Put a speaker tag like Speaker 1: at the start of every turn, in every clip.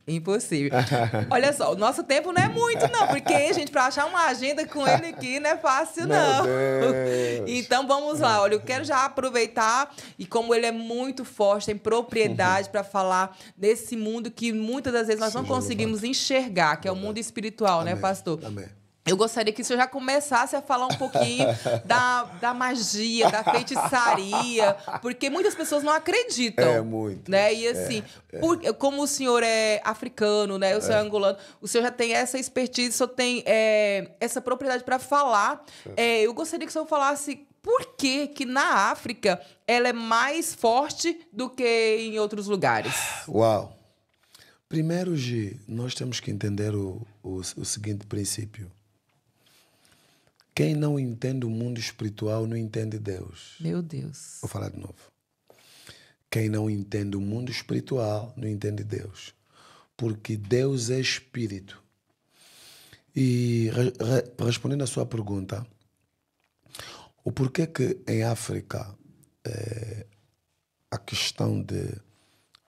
Speaker 1: Impossível. Olha só, o nosso tempo não é muito, não, porque, gente, para achar uma agenda com ele aqui não é fácil, não.
Speaker 2: Deus.
Speaker 1: Então, vamos lá. Olha, eu quero já aproveitar, e como ele é muito forte, tem propriedade para falar desse mundo que muitas das vezes nós não conseguimos enxergar, que é o mundo espiritual, né, pastor?
Speaker 2: Amém.
Speaker 1: Eu gostaria que o senhor já começasse a falar um pouquinho da magia, da feitiçaria, porque muitas pessoas não acreditam.
Speaker 2: É muito.
Speaker 1: Né? E assim, como o senhor é africano, né? O senhor é angolano, o senhor já tem essa expertise, o senhor tem essa propriedade para falar. Eu gostaria que o senhor falasse por que na África ela é mais forte do que em outros lugares.
Speaker 2: Uau! Primeiro, Gi, nós temos que entender o seguinte princípio. Quem não entende o mundo espiritual não entende Deus.
Speaker 1: Meu Deus.
Speaker 2: Vou falar de novo. Quem não entende o mundo espiritual não entende Deus. Porque Deus é espírito. E respondendo à sua pergunta, o porquê que em África a questão de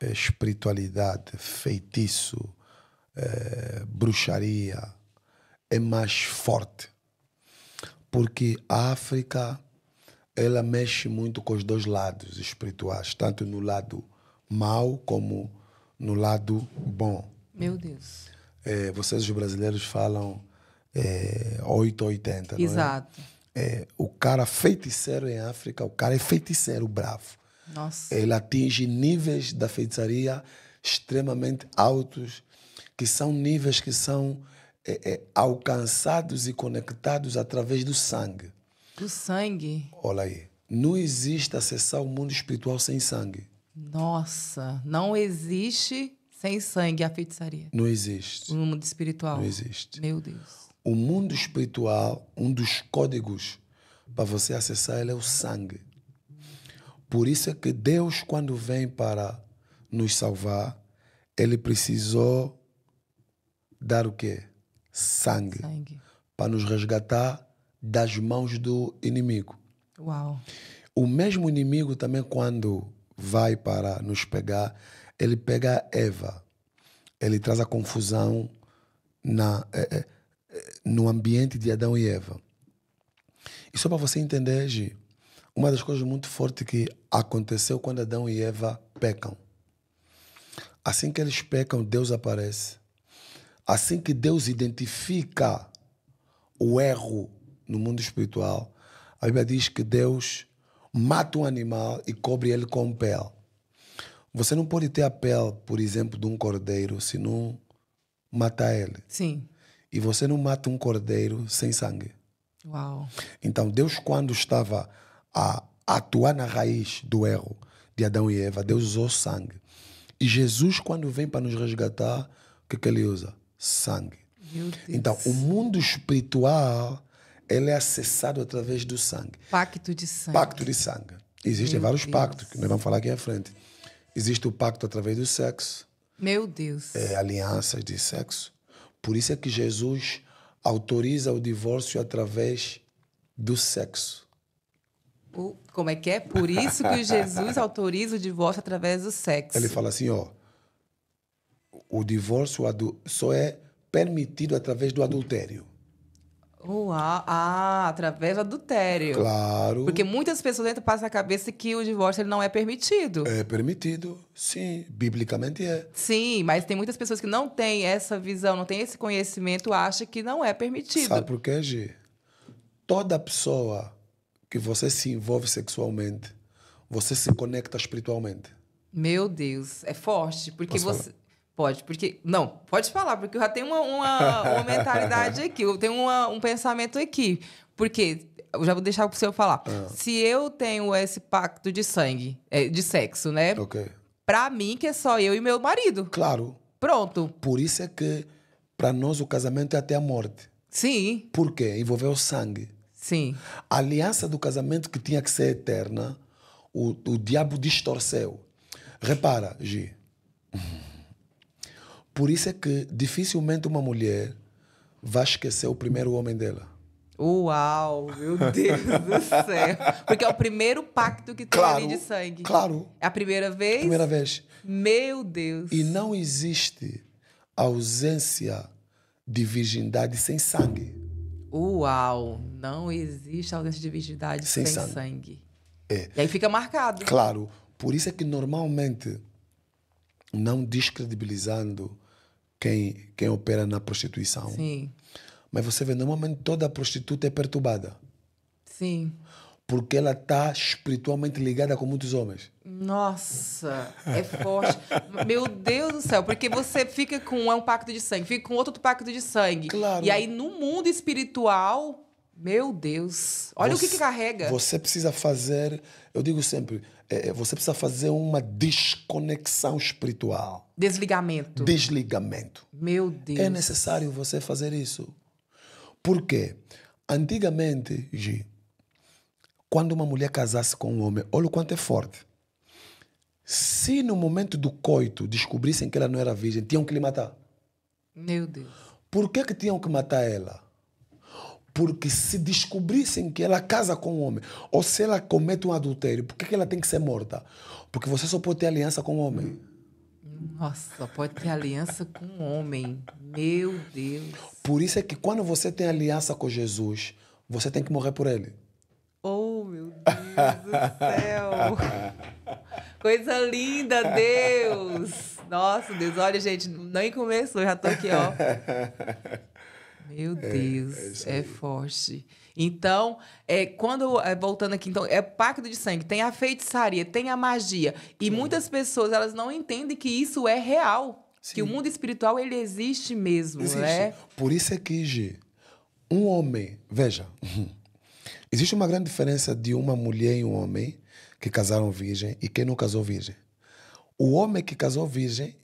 Speaker 2: espiritualidade, feitiço, bruxaria é mais forte. Porque a África, ela mexe muito com os dois lados espirituais, tanto no lado mau como no lado bom.
Speaker 1: Meu Deus.
Speaker 2: Vocês, os brasileiros, falam 880, não é?
Speaker 1: Exato.
Speaker 2: O cara feiticeiro em África, o cara é feiticeiro bravo.
Speaker 1: Nossa.
Speaker 2: Ele atinge níveis da feitiçaria extremamente altos, que são níveis que são alcançados e conectados através do sangue.
Speaker 1: Do sangue?
Speaker 2: Olha aí. Não existe acessar o mundo espiritual sem sangue.
Speaker 1: Nossa, não existe sem sangue a feitiçaria.
Speaker 2: Não existe.
Speaker 1: O mundo espiritual.
Speaker 2: Não existe.
Speaker 1: Meu Deus.
Speaker 2: O mundo espiritual, um dos códigos para você acessar ele é o sangue. Por isso é que Deus, quando vem para nos salvar, ele precisou dar o quê? Sangue. Para nos resgatar das mãos do inimigo.
Speaker 1: Uau.
Speaker 2: O mesmo inimigo também, quando vai para nos pegar, ele pega Eva. Ele traz a confusão no ambiente de Adão e Eva. E só para você entender, Gi, uma das coisas muito fortes que aconteceu quando Adão e Eva pecam. Assim que eles pecam, Deus aparece. Assim que Deus identifica o erro no mundo espiritual, a Bíblia diz que Deus mata um animal e cobre ele com pele. Você não pode ter a pele, por exemplo, de um cordeiro se não matar ele.
Speaker 1: Sim.
Speaker 2: E você não mata um cordeiro sem sangue.
Speaker 1: Uau.
Speaker 2: Então, Deus, quando estava a atuar na raiz do erro de Adão e Eva, Deus usou sangue. E Jesus, quando vem para nos resgatar, o que ele usa? Sangue.
Speaker 1: Meu Deus.
Speaker 2: Então, o mundo espiritual, ele é acessado através do sangue.
Speaker 1: Pacto de sangue.
Speaker 2: Pacto de sangue. Existem vários pactos, que nós vamos falar aqui à frente. Existe o pacto através do sexo.
Speaker 1: Meu Deus.
Speaker 2: Alianças de sexo. Por isso é que Jesus autoriza o divórcio através do sexo.
Speaker 1: Como é que é? Por isso que Jesus autoriza o divórcio através do sexo.
Speaker 2: Ele fala assim, o divórcio só é permitido através do adultério.
Speaker 1: Através do adultério.
Speaker 2: Claro.
Speaker 1: Porque muitas pessoas passam na cabeça que o divórcio ele não é permitido.
Speaker 2: É permitido, sim. Biblicamente é.
Speaker 1: Sim, mas tem muitas pessoas que não têm essa visão, não têm esse conhecimento, acham que não é permitido.
Speaker 2: Sabe por quê, Gi? Toda pessoa que você se envolve sexualmente, você se conecta espiritualmente.
Speaker 1: Meu Deus, é forte. Porque
Speaker 2: Posso
Speaker 1: você...
Speaker 2: falar?
Speaker 1: Pode, porque... Não, pode falar, porque eu já tenho uma mentalidade aqui, eu tenho um pensamento aqui. Porque, eu já vou deixar para o senhor falar. Se eu tenho esse pacto de sangue, de sexo, né?
Speaker 2: Ok.
Speaker 1: Para mim, que é só eu e meu marido.
Speaker 2: Claro.
Speaker 1: Pronto.
Speaker 2: Por isso é que, para nós, o casamento é até a morte.
Speaker 1: Sim.
Speaker 2: Por quê? Envolveu sangue.
Speaker 1: Sim.
Speaker 2: A aliança do casamento que tinha que ser eterna, o diabo distorceu. Repara, Gi. Por isso é que dificilmente uma mulher vai esquecer o primeiro homem dela.
Speaker 1: Uau, meu Deus do céu. Porque é o primeiro pacto que tem ali de sangue.
Speaker 2: Claro.
Speaker 1: É a primeira vez?
Speaker 2: Primeira vez.
Speaker 1: Meu Deus.
Speaker 2: E não existe a ausência de virgindade sem sangue.
Speaker 1: Uau! Não existe ausência de virgindade sem sangue.
Speaker 2: É.
Speaker 1: E aí fica marcado.
Speaker 2: Claro, por isso é que normalmente, não descredibilizando quem opera na prostituição,
Speaker 1: Sim.
Speaker 2: mas você vê, normalmente toda prostituta é perturbada.
Speaker 1: Sim.
Speaker 2: Porque ela está espiritualmente ligada com muitos homens.
Speaker 1: Nossa, é forte. Meu Deus do céu, porque você fica com um pacto de sangue, fica com outro pacto de sangue.
Speaker 2: Claro.
Speaker 1: E aí, no mundo espiritual, meu Deus, olha o que carrega.
Speaker 2: Você precisa fazer, eu digo sempre, você precisa fazer uma desconexão espiritual.
Speaker 1: Desligamento.
Speaker 2: Desligamento.
Speaker 1: Meu Deus.
Speaker 2: É necessário você fazer isso. Por quê? Antigamente, Gi, quando uma mulher casasse com um homem, olha o quanto é forte. Se no momento do coito descobrissem que ela não era virgem, tinham que lhe matar.
Speaker 1: Meu Deus.
Speaker 2: Por que tinham que matar ela? Porque se descobrissem que ela casa com um homem, ou se ela comete um adultério, por que ela tem que ser morta? Porque você só pode ter aliança com um homem.
Speaker 1: Nossa, só pode ter aliança com um homem. Meu Deus.
Speaker 2: Por isso é que quando você tem aliança com Jesus, você tem que morrer por ele.
Speaker 1: Oh, meu Deus do céu. Coisa linda, Deus. Nossa, Deus. Olha, gente, nem começou, já tô aqui, ó. Meu Deus, é forte. Então, voltando aqui, então, é pacto de sangue, tem a feitiçaria, tem a magia. E muitas pessoas, elas não entendem que isso é real. Sim. Que o mundo espiritual, ele existe mesmo,
Speaker 2: existe.
Speaker 1: Né?
Speaker 2: Por isso é que, Gi, um homem... Veja, existe uma grande diferença de uma mulher e um homem que casaram virgem e quem não casou virgem. O homem que casou virgem,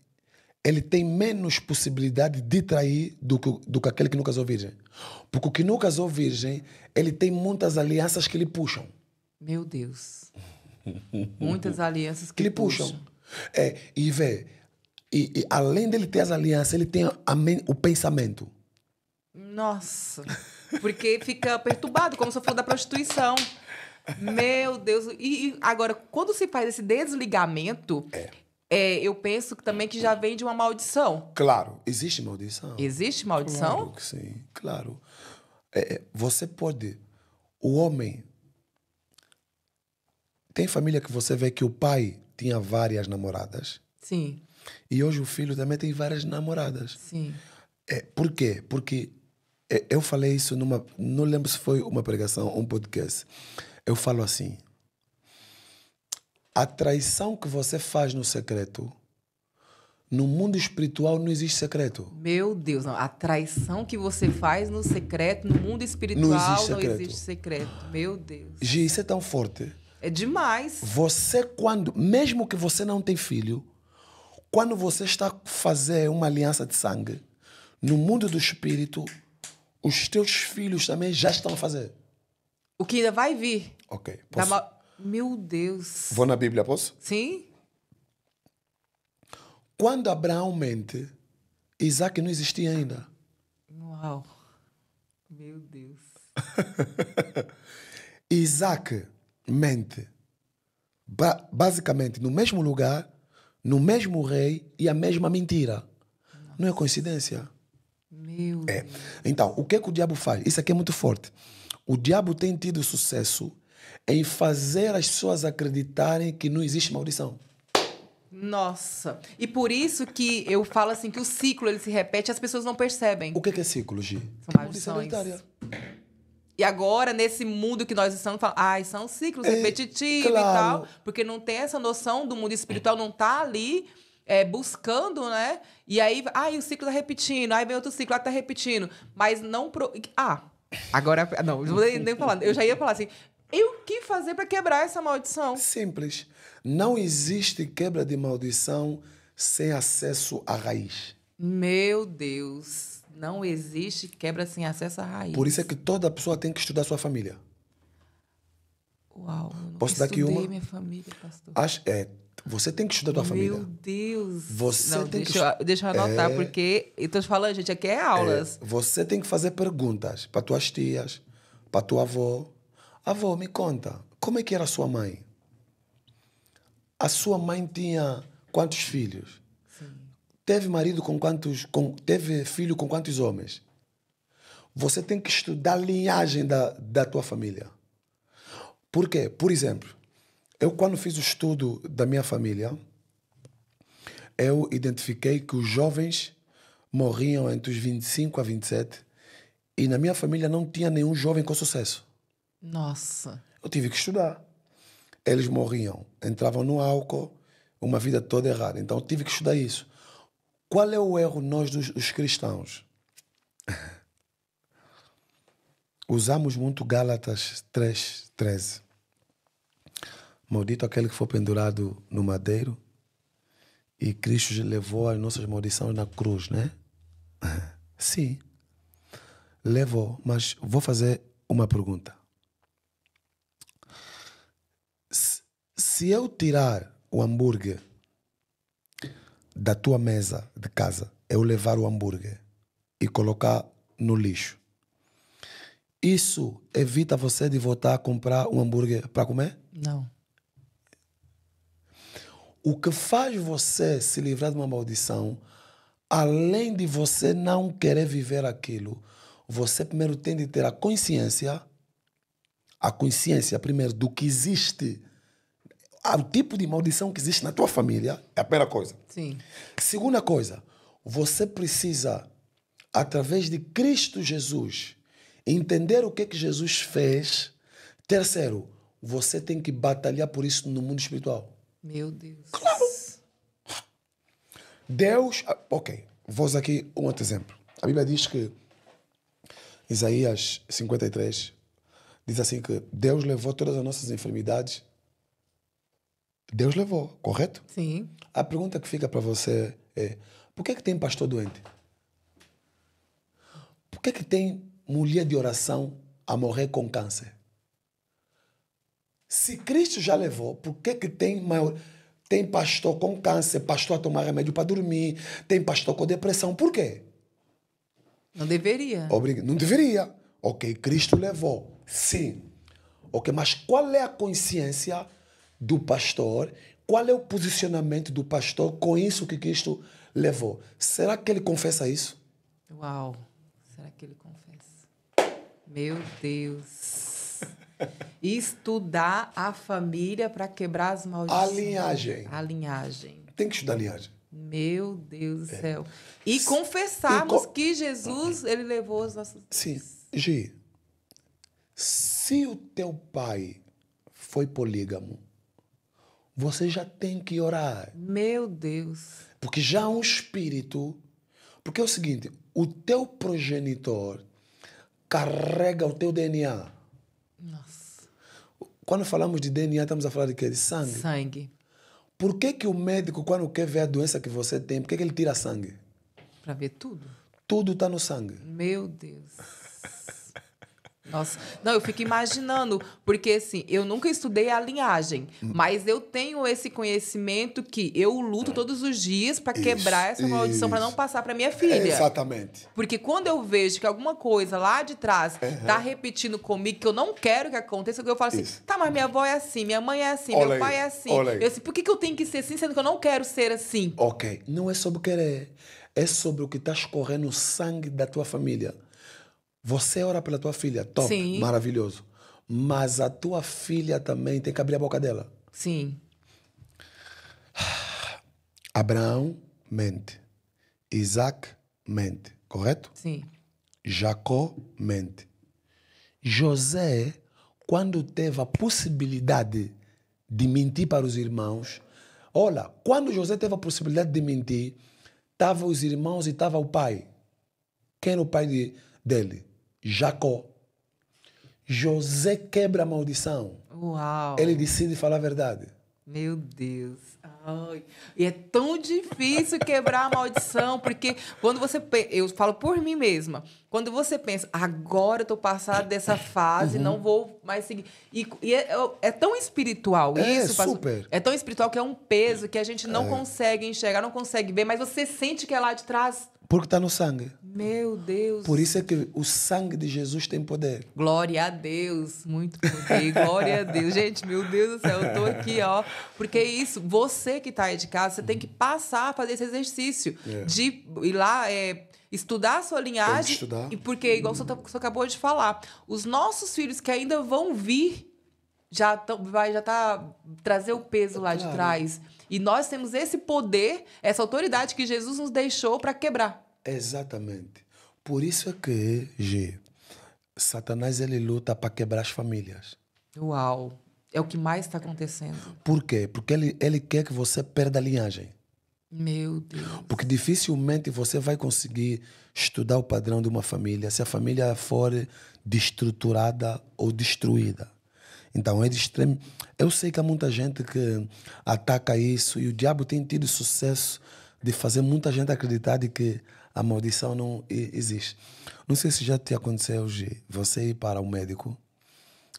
Speaker 2: ele tem menos possibilidade de trair do que aquele que não casou virgem. Porque o que não casou virgem, ele tem muitas alianças que lhe puxam.
Speaker 1: Meu Deus. Muitas alianças que lhe puxam.
Speaker 2: E vê, e além dele ter as alianças, ele tem o pensamento.
Speaker 1: Nossa. Porque fica perturbado, como se for da prostituição. Meu Deus. E agora, quando se faz esse desligamento... eu penso também que já vem de uma maldição.
Speaker 2: Claro, existe maldição.
Speaker 1: Existe maldição?
Speaker 2: Claro que sim, claro. Você pode... O homem... Tem família que você vê que o pai tinha várias namoradas.
Speaker 1: Sim.
Speaker 2: E hoje o filho também tem várias namoradas.
Speaker 1: Sim.
Speaker 2: Por quê? Porque eu falei isso numa... Não lembro se foi uma pregação ou um podcast. Eu falo assim... A traição que você faz no secreto, no mundo espiritual não existe secreto.
Speaker 1: Meu Deus, não. A traição que você faz no secreto, no mundo espiritual, não existe secreto. Meu Deus.
Speaker 2: Gi, isso é tão forte.
Speaker 1: É demais.
Speaker 2: Você, mesmo que você não tem filho, quando você está a fazer uma aliança de sangue, no mundo do espírito, os teus filhos também já estão a fazer.
Speaker 1: O que ainda vai vir.
Speaker 2: Ok. Posso...
Speaker 1: Meu Deus.
Speaker 2: Vou na Bíblia, posso?
Speaker 1: Sim.
Speaker 2: Quando Abraão mente, Isaac não existia ainda.
Speaker 1: Uau. Meu Deus.
Speaker 2: Isaac mente. Basicamente, no mesmo lugar, no mesmo rei e a mesma mentira. Nossa. Não é coincidência.
Speaker 1: Meu Deus.
Speaker 2: Então, o que o diabo faz? Isso aqui é muito forte. O diabo tem tido sucesso em fazer as pessoas acreditarem que não existe maldição.
Speaker 1: Nossa. E por isso que eu falo assim que o ciclo ele se repete e as pessoas não percebem.
Speaker 2: O que é ciclo, Gi?
Speaker 1: São maldições. E agora, nesse mundo que nós estamos falando, são ciclos repetitivos e tal. Porque não tem essa noção do mundo espiritual, não tá ali buscando, né? E aí, o ciclo tá repetindo, aí vem outro ciclo, tá repetindo. Mas não... Agora... Não, não vou nem falar. Eu já ia falar assim... E o que fazer para quebrar essa maldição?
Speaker 2: Simples. Não existe quebra de maldição sem acesso à raiz.
Speaker 1: Meu Deus. Não existe quebra sem acesso à raiz.
Speaker 2: Por isso é que toda pessoa tem que estudar sua família.
Speaker 1: Uau. Eu não
Speaker 2: Posso dar aqui uma?
Speaker 1: Minha família, pastor.
Speaker 2: Você tem que estudar a tua família.
Speaker 1: Meu Deus.
Speaker 2: Deixa
Speaker 1: eu anotar, porque eu tô te falando, gente, aqui é aulas.
Speaker 2: Você tem que fazer perguntas para tuas tias, para tua avó. Avó, me conta, como é que era a sua mãe? A sua mãe tinha quantos filhos?
Speaker 1: Sim.
Speaker 2: teve marido teve filho com quantos homens? Você tem que estudar a linhagem da tua família. Por quê? Por exemplo, eu quando fiz o estudo da minha família, eu identifiquei que os jovens morriam entre os 25 a 27 e na minha família não tinha nenhum jovem com sucesso.
Speaker 1: Nossa.
Speaker 2: Eu tive que estudar. Eles morriam, entravam no álcool, uma vida toda errada. Então eu tive que estudar isso. Qual é o erro nós dos cristãos? Usamos muito Gálatas 3:13. Maldito aquele que foi pendurado no madeiro e Cristo levou as nossas maldições na cruz, né? Sim, levou. Mas vou fazer uma pergunta. Se eu tirar o hambúrguer da tua mesa de casa, eu levar o hambúrguer e colocar no lixo, isso evita você de voltar a comprar um hambúrguer para comer?
Speaker 1: Não.
Speaker 2: O que faz você se livrar de uma maldição, além de você não querer viver aquilo, você primeiro tem de ter a consciência primeiro do que existe, o tipo de maldição que existe na tua família, é a primeira coisa.
Speaker 1: Sim.
Speaker 2: Segunda coisa, você precisa, através de Cristo Jesus, entender o que Jesus fez. Terceiro, você tem que batalhar por isso no mundo espiritual.
Speaker 1: Meu Deus.
Speaker 2: Claro. Deus... Ok, vou usar aqui um outro exemplo. A Bíblia diz que, Isaías 53, diz assim que Deus levou todas as nossas enfermidades. Deus levou, correto?
Speaker 1: Sim.
Speaker 2: A pergunta que fica para você é: por que tem pastor doente? Por que tem mulher de oração a morrer com câncer? Se Cristo já levou, por que tem pastor com câncer, pastor a tomar remédio para dormir, tem pastor com depressão? Por quê?
Speaker 1: Não deveria.
Speaker 2: Não deveria. Ok, Cristo levou. Sim. Ok, mas qual é a consciência do pastor? Qual é o posicionamento do pastor com isso que Cristo levou? Será que ele confessa isso?
Speaker 1: Uau. Será que ele confessa? Meu Deus. Estudar a família para quebrar as maldições.
Speaker 2: A linhagem. Tem que estudar a linhagem.
Speaker 1: Meu Deus do céu. E confessarmos que Jesus, ele levou as nossas...
Speaker 2: Sim. Gi, se o teu pai foi polígamo, você já tem que orar.
Speaker 1: Meu Deus.
Speaker 2: Porque já há um espírito... Porque é o seguinte, o teu progenitor carrega o teu DNA.
Speaker 1: Nossa.
Speaker 2: Quando falamos de DNA, estamos a falar de quê? De sangue.
Speaker 1: Sangue.
Speaker 2: Por que o médico, quando quer ver a doença que você tem, por que ele tira sangue?
Speaker 1: Para ver tudo?
Speaker 2: Tudo está no sangue.
Speaker 1: Meu Deus. Nossa. Não, eu fico imaginando, porque assim, eu nunca estudei a linhagem, mas eu tenho esse conhecimento que eu luto todos os dias para quebrar essa maldição, para não passar para minha filha.
Speaker 2: Exatamente.
Speaker 1: Porque quando eu vejo que alguma coisa lá de trás tá repetindo comigo, que eu não quero que aconteça, eu falo assim, tá, mas minha avó é assim, minha mãe é assim, meu pai é assim. Eu assim, por que eu tenho que ser assim, sendo que eu não quero ser assim?
Speaker 2: Ok, não é sobre querer, é sobre o que está escorrendo no sangue da tua família. Você ora pela tua filha, top,
Speaker 1: Sim.
Speaker 2: Maravilhoso. Mas a tua filha também tem que abrir a boca dela.
Speaker 1: Sim.
Speaker 2: Abraão mente. Isaac mente, correto?
Speaker 1: Sim.
Speaker 2: Jacó mente. José, quando teve a possibilidade de mentir para os irmãos, olha, quando José teve a possibilidade de mentir, estavam os irmãos e estava o pai. Quem era o pai dele? Jacó. José quebra a maldição.
Speaker 1: Uau.
Speaker 2: Ele decide falar a verdade.
Speaker 1: Meu Deus. Ai. E é tão difícil quebrar a maldição, porque quando você... Eu falo por mim mesma. Quando você pensa, agora eu tô passada dessa fase, não vou mais seguir. E é tão espiritual isso.
Speaker 2: Super.
Speaker 1: É tão espiritual que é um peso que a gente não consegue enxergar, não consegue ver, mas você sente que é lá de trás.
Speaker 2: Porque está no sangue.
Speaker 1: Meu Deus.
Speaker 2: Por isso é que o sangue de Jesus tem poder.
Speaker 1: Glória a Deus, muito poder, glória a Deus. Gente, meu Deus do céu, eu tô aqui, ó. Porque isso, você que tá aí de casa, você tem que passar a fazer esse exercício de ir lá, estudar a sua linhagem.
Speaker 2: Estudar.
Speaker 1: E porque, igual o senhor acabou de falar, os nossos filhos que ainda vão vir, vai trazer o peso lá de trás. E nós temos esse poder, essa autoridade que Jesus nos deixou para quebrar.
Speaker 2: Exatamente. Por isso é que, Satanás ele luta para quebrar as famílias.
Speaker 1: Uau! É o que mais está acontecendo.
Speaker 2: Por quê? Porque ele quer que você perda a linhagem.
Speaker 1: Meu Deus.
Speaker 2: Porque dificilmente você vai conseguir estudar o padrão de uma família se a família for destruturada ou destruída. Então, é de extremo. Eu sei que há muita gente que ataca isso e o diabo tem tido sucesso de fazer muita gente acreditar de que a maldição não existe. Não sei se já te aconteceu, você ir para o médico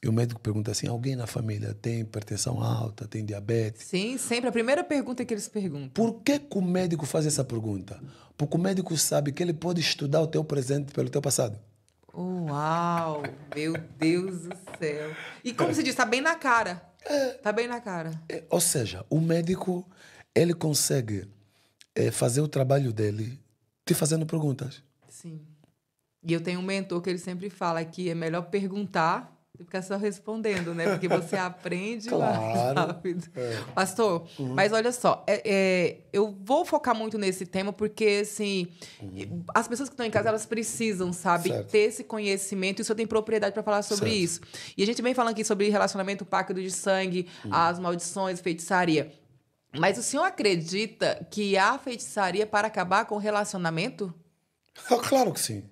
Speaker 2: e o médico pergunta assim, alguém na família tem hipertensão alta, tem diabetes?
Speaker 1: Sim, sempre. A primeira pergunta que eles perguntam.
Speaker 2: Por que o médico faz essa pergunta? Porque o médico sabe que ele pode estudar o teu presente pelo teu passado.
Speaker 1: Uau! Meu Deus do céu. E como se diz, tá bem na cara. Tá bem na cara.
Speaker 2: Ou seja, o médico, ele consegue fazer o trabalho dele te fazendo perguntas.
Speaker 1: Sim. E eu tenho um mentor que ele sempre fala que é melhor perguntar do que ficar só respondendo, né? Porque você aprende mais rápido. Pastor, mas olha só, eu vou focar muito nesse tema porque, assim, as pessoas que estão em casa, elas precisam, sabe, ter esse conhecimento e o senhor tem propriedade para falar sobre isso. E a gente vem falando aqui sobre relacionamento, pacto de sangue, as maldições, feitiçaria. Mas o senhor acredita que há feitiçaria para acabar com o relacionamento?
Speaker 2: Claro que sim.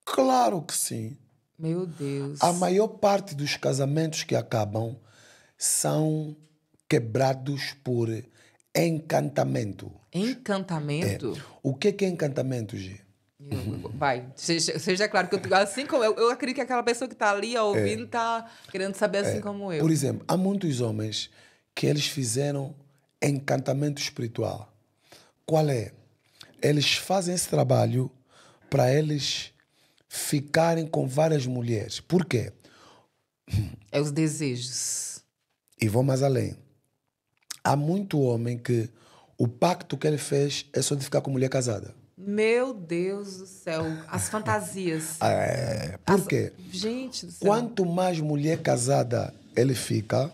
Speaker 2: Claro que sim.
Speaker 1: Meu Deus.
Speaker 2: A maior parte dos casamentos que acabam são quebrados por encantamento.
Speaker 1: Encantamento?
Speaker 2: O que é encantamento, G?
Speaker 1: Vai, seja claro que assim como eu acredito que aquela pessoa que está ali ouvindo está querendo saber assim como eu.
Speaker 2: Por exemplo, há muitos homens que eles fizeram encantamento espiritual. Qual é? Eles fazem esse trabalho para eles ficarem com várias mulheres. Por quê?
Speaker 1: É os desejos.
Speaker 2: E vou mais além. Há muito homem que o pacto que ele fez é só de ficar com mulher casada.
Speaker 1: Meu Deus do céu. As fantasias.
Speaker 2: Por quê?
Speaker 1: Gente do céu.
Speaker 2: Quanto mais mulher casada ele fica...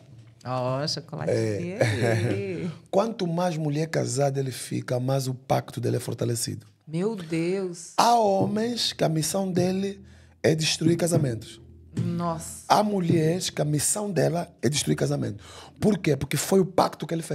Speaker 1: chocolate.
Speaker 2: Quanto mais mulher casada ele fica, mais o pacto dele é fortalecido.
Speaker 1: Meu Deus.
Speaker 2: Há homens que a missão dele é destruir casamentos.
Speaker 1: Nossa.
Speaker 2: Há mulheres que a missão dela é destruir casamento. Por quê? Porque foi o pacto que ele fez.